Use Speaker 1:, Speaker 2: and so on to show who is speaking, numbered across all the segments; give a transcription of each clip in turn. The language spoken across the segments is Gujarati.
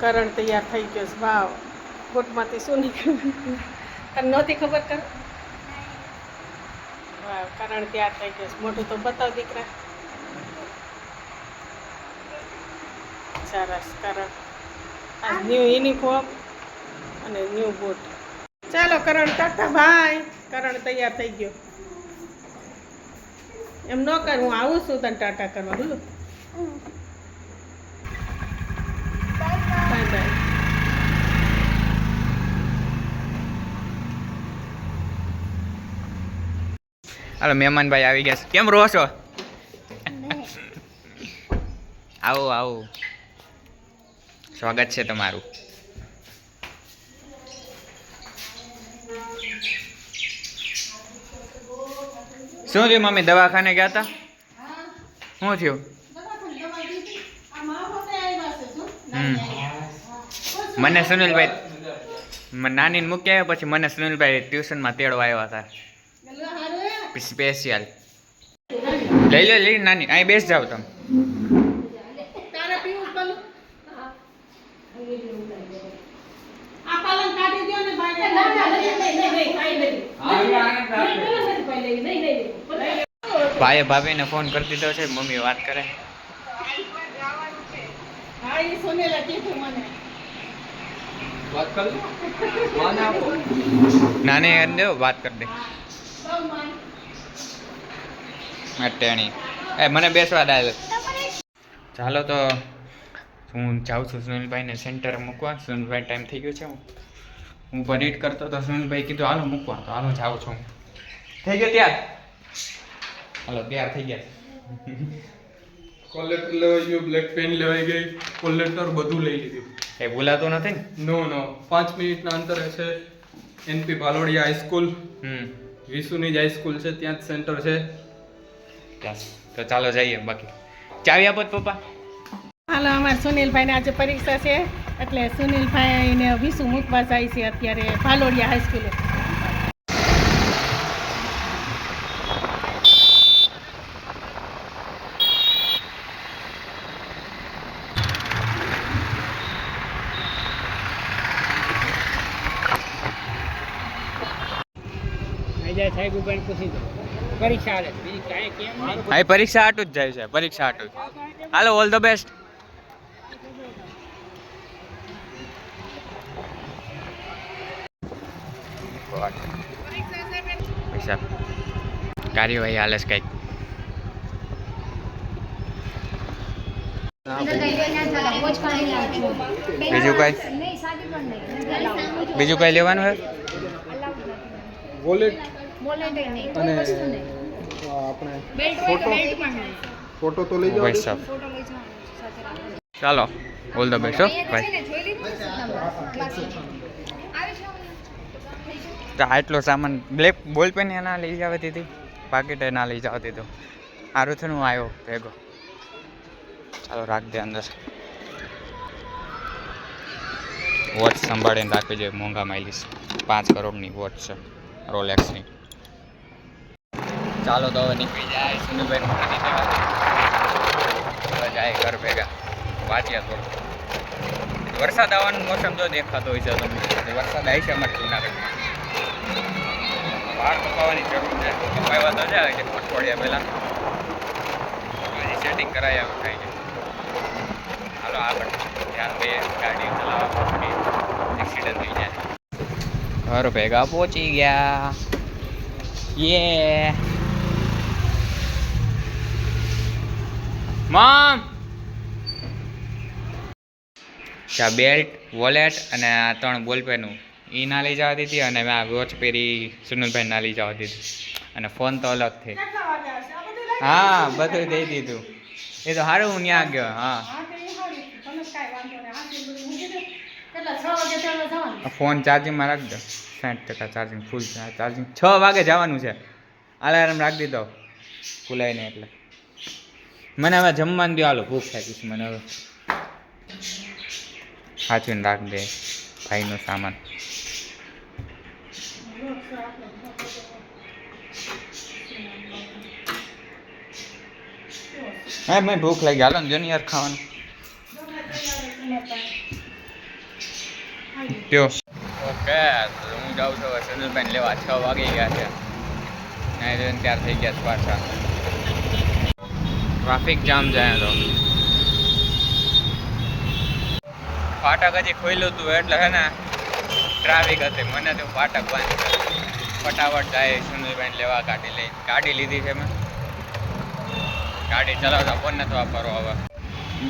Speaker 1: કરણ તૈયાર થઈ ગયો છે. વાવ, ગોટમાંથી શું નીકળ્યું તને નહોતી ખબર? કર વાવ, કરણ તૈયાર થઈ ગયો છે. મોઢું તો બતાવ દીકરા. સરસ કરણ. આ ન્યૂ યુનિફોર્મ અને ન્યૂ બૂટ. ચાલો કરણ, ટાટા ભાઈ. કરણ તૈયાર થઈ ગયો. એમ ન કર, હું આવું છું તને ટાટા કરવા. બોલો બાય બાય.
Speaker 2: હાલો, મહેમાનભાઈ આવી ગયા છે. કેમ રહો છો? આવો આવો, સ્વાગત છે તમારું. શું થયું મમ્મી, દવાખાને ગયા હતા? શું થયું? મને સુનિલભાઈ નાની મૂકી આવ્યા, પછી મને સુનિલભાઈ ટ્યુશનમાં તેડવા આવ્યા હતા સ્પેશિયલ. લઈ નાની, અહીં બેસ જાવ તમે. ભાઈએ ભાભીને ફોન કરી દીધો છે, મમ્મી વાત કરે. નાની દેવ વાત કરી દે. અટેણી એ મને બેસવા દે. ચાલો તો હું જાઉં છું સુનિલભાઈને સેન્ટર મૂકવા. સુનિલભાઈ ટાઈમ થઈ ગયો છે. હું પરીટ કરતો તો સુનિલભાઈ કીધું હાલો મૂકવા, તો હાલો જાઉં છું. થઈ ગયો ત્યાર? હાલો તૈયાર થઈ ગયા.
Speaker 3: કોલેક્ટર લેવાઈ ગયું, બ્લેક પેન લેવાઈ ગઈ, કોલેક્ટર બધું લઈ લીધું.
Speaker 2: એ ભૂલાતું નથી ને?
Speaker 3: નો 5 મિનિટના અંતરે છે એનપી ભાલોડિયા હાઈસ્કૂલ. વિશુની જ હાઈસ્કૂલ છે, ત્યાં જ સેન્ટર છે.
Speaker 2: તો ચાલો જઈએ. બાકી ચાવી આપો પપ્પા.
Speaker 1: હાલો, અમારા સુનિલભાઈને આજે પરીક્ષા છે, એટલે સુનિલભાઈને વિશુ મૂકવા જાય છે અત્યારે ભાલોડિયા હાઈસ્કૂલે.
Speaker 2: પરીક્ષા હાટું જ જાય છે, પરીક્ષા હાટું. હાલો, ઓલ ધ બેસ્ટ. પૈસા કાર્યવાહી હાલે છે કઈક. બીજું કઈ લેવાનું હે?
Speaker 3: વોલેટ અને આપણે ફોટો તો લઈ જાઓ.
Speaker 2: ચાલો, ઓલ ધ બેસ્ટ હો ભાઈ. તો આટલો સામાન, બ્લેક બોલ પેન ના લઈ જવાતી હતી, પાકીટ ના લઈ જવાતી હતું. સારું છે હું આવ્યો ભેગો. ચાલો રાખ દે અંદર. વોચ સંભાળીને રાખવી જોઈએ, મોંઘા માઇલીસ 5 કરોડની વોચ છે રોલેક્સની. ચાલો તો હવે નીકળી જાય સુનિલભાઈ જાય ઘર ભેગા. વાંચ્યા થોડું. વરસાદ આવવાનું મોસમ જો દેખાતો હોય છે તમને. વરસાદ આવી છે અમારે જૂનાગઢમાં. વાળ કપાવવાની જરૂર છે, કપાવવા તો જાય છે અઠવાડિયા પહેલાં. હજી સેટિંગ કરાવી આવે થાય છે. હાલો આપણે ધ્યાન દઈએ, ગાડી ચલાવવા એક્સિડન્ટ થઈ જાય. ઘર ભેગા પહોંચી ગયા. યે મમ. બેલ્ટ, વોલેટ અને આ 3 બોલપેનું એ ના લઈ જવા દીધી, અને મેં આ વોચ પહેરી સુનિલભાઈ ના લઈ જવા દીધી, અને ફોન તો અલગથી. હા, બધું દઈ દીધું. એ તો સારું હું ત્યાં ગયો. હા, ફોન ચાર્જિંગમાં રાખી દો. 60% ચાર્જિંગ, ફૂલ ચાર્જિંગ. 6 વાગે જવાનું છે. અલાર્મ રાખી દીધો ભૂલાય નહીં એટલે. મને હવે જમવાનું દો. હાલો, ભૂખ લાગી છે મને હવે. સાચવીને રાખ દે ભાઈનો સામાન. હા, મને ભૂખ લાગી. હાલો ને જોની યાર ખાવાનું. ત્યો ઓકે તો હું જાઉં છું હવે સુનિલભાઈને લેવા 6 વાગી ગયા છે અહીં ત્યાર થઈ ગયા છે પાછા ટ્રાફિક જામ જાય તો ફાટક હજી ખોલ્યું હતું એટલે હે ને ટ્રાફિક હતી મને તો ફાટક બંધ કર્યું. ફટાફટ જાય સુનિલભાઈને લેવા ગાડી લીધી છે મેં ગાડી ચલાવતા ફોન નથી વાપરવો હવે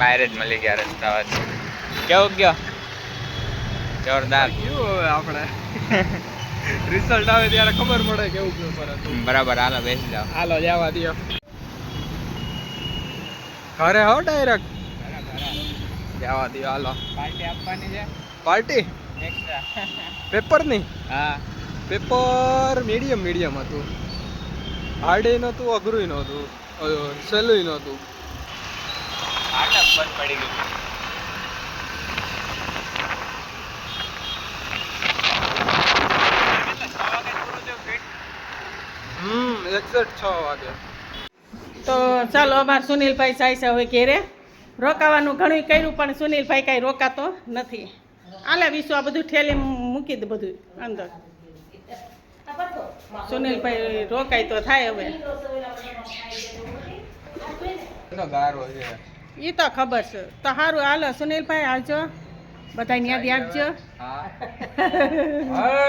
Speaker 2: બહાર જ મળી ગયા રસ્તા વચ્ચે કેવું ગયો જોરદાર
Speaker 3: હવે આપણે રિઝલ્ટ આવે ત્યારે ખબર પડે કેવું પેપર હતું.
Speaker 2: બરાબર હાલો બેસી જાઓ
Speaker 3: હાલો જવા દો ઘરે હો ડાયરેક્ટ જવા દો હાલો.
Speaker 2: પાર્ટી આપવાની છે
Speaker 3: પાર્ટી
Speaker 2: એક્સ્ટ્રા
Speaker 3: પેપરની
Speaker 2: હા
Speaker 3: પેપર મીડિયમ હતું. હાર્ડે નહોતું અઘરું નહોતું સહેલું નહોતું.
Speaker 2: ફાટક બંધ પડી ગયું
Speaker 3: એક્ઝેક્ટ 6 વાગે.
Speaker 1: તો ચાલો અમાર સુનિલભાઈ જાય છે હવે ઘેરે રોકાવાનું ઘણું કર્યું પણ સુનિલભાઈ કાંઈ રોકાતો નથી. આલે વિશ્વ આ બધું ઠેલી મૂકી દે બધું અંદર. સુનિલભાઈ રોકાય તો થાય હવે
Speaker 2: તો ગારો છે
Speaker 1: એ તો ખબર છે તો સારું હાલો સુનિલભાઈ આવજો બધાને યાદ આપજો.
Speaker 2: હા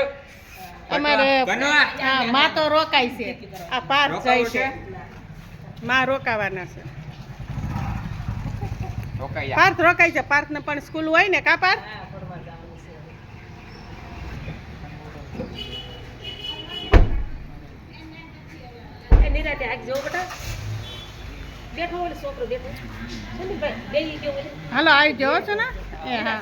Speaker 1: અમારે
Speaker 2: બનવા.
Speaker 1: હા માં તો રોકાય છે આ પાર્ક જાય છે માં રોકાવાના છે
Speaker 2: રોકાઈ
Speaker 1: પાર્થ રોકાય છે પાર્થને પણ સ્કૂલ હોય ને કા પાર્થ હાલો આવી જાઓ છો ને એ હા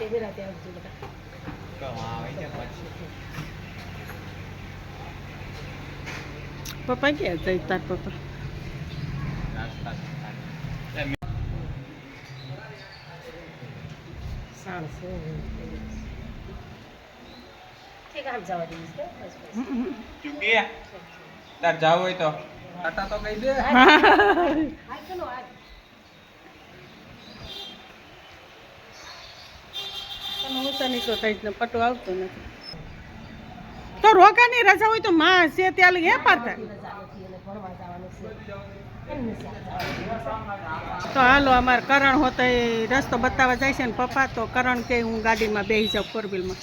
Speaker 1: પપ્પા ક્યાં જાય તાર પપ્પા
Speaker 2: તાર જાવ હોય તો
Speaker 3: ટાટા તો કહી દે.
Speaker 1: ઊંચાની તો થઈ જ પટો આવતો નથી તો રોકાની રજા હોય તો માં છે ત્યાં લઈ હે પાર્થ તો હાલો અમારે કરણ હોતો એ રસ્તો બતાવવા જાય છે ને પપ્પા તો કરણ કે હું ગાડીમાં બેસી જાઉં 4 વ્હીલમાં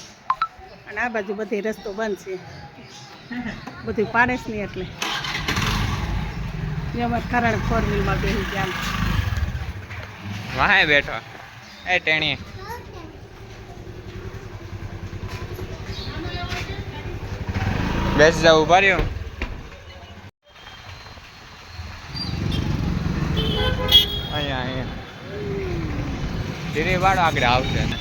Speaker 1: અને આ બાજુ બધી રસ્તો બંધ છે બધું પાડે જ નહીં એટલે અમારે કરણ 4 વ્હીલમાં બેસી ગયા
Speaker 2: વાહે બેઠો એ ટેણી બેસ જાવ ઉભા રહ્યો અહીંયા ધીરે વાળો આગળ આવશે ને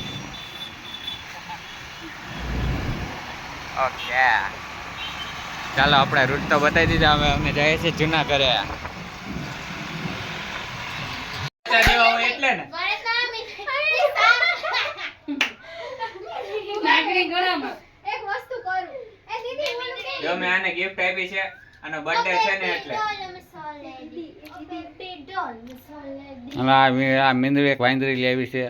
Speaker 2: ઓકે ચાલો આપણે રૂટ તો બતાવી દીધા હવે અમે જઈએ છીએ જૂના ઘરે એટલે ને જો મેં આને ગિફ્ટ આપી છે આનો બર્થડે છે ને એટલે આ મિંદરી એક વાંદરી લેવી છે